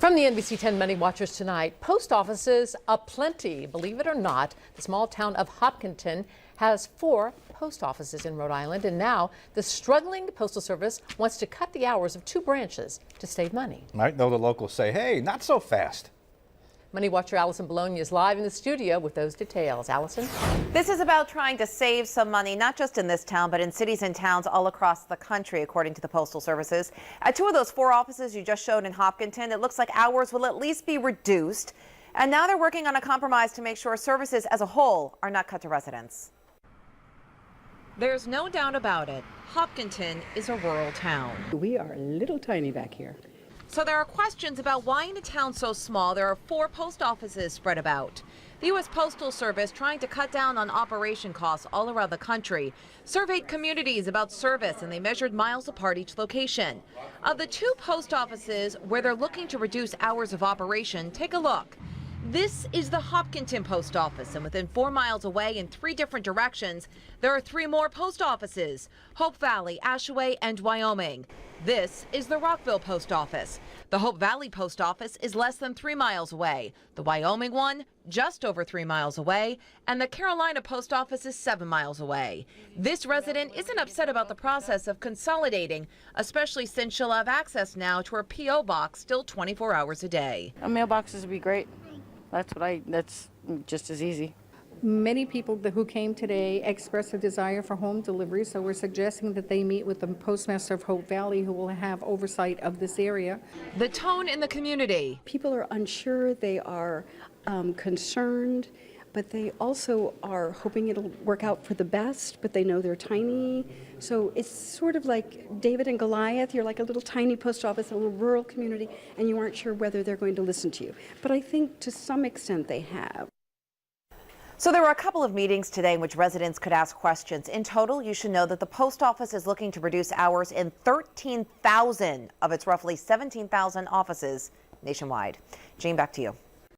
From the NBC 10 Money Watchers tonight, post offices aplenty. Believe it or not, the small town of Hopkinton has 4 post offices in Rhode Island, and now the struggling Postal Service wants to cut the hours of 2 branches to save money. Might know the locals say, hey, not so fast. Money Watcher Alison Bologna is live in the studio with those details. Allison? This is about trying to save some money, not just in this town, but in cities and towns all across the country, according to the Postal Services. At 2 of those 4 offices you just showed in Hopkinton, it looks like hours will at least be reduced. And now they're working on a compromise to make sure services as a whole are not cut to residents. There's no doubt about it. Hopkinton is a rural town. We are a little tiny back here. So there are questions about why in a town so small there are 4 post offices spread about. The U.S. Postal Service, trying to cut down on operation costs all around the country, surveyed communities about service, and they measured miles apart each location. Of the 2 post offices where they're looking to reduce hours of operation, take a look. This is the Hopkinton post office, and within 4 miles away in 3 different directions, there are 3 more post offices: Hope Valley, Ashaway, and Wyoming. This is the Rockville post office. The Hope Valley post office is less than 3 miles away. The Wyoming one, just over 3 miles away, and the Carolina post office is 7 miles away. This resident isn't upset about the process of consolidating, especially since she'll have access now to her P.O. box still 24 hours a day. Mailboxes would be great. That's just as easy. Many people who came today expressed a desire for home delivery, so we're suggesting that they meet with the postmaster of Hope Valley, who will have oversight of this area. The tone in the community. People are unsure, they are concerned, but they also are hoping it'll work out for the best, but they know they're tiny. So it's sort of like David and Goliath. You're like a little tiny post office in a little rural community, and you aren't sure whether they're going to listen to you. But I think to some extent they have. So there were a couple of meetings today in which residents could ask questions. In total, you should know that the post office is looking to reduce hours in 13,000 of its roughly 17,000 offices nationwide. Jane, back to you.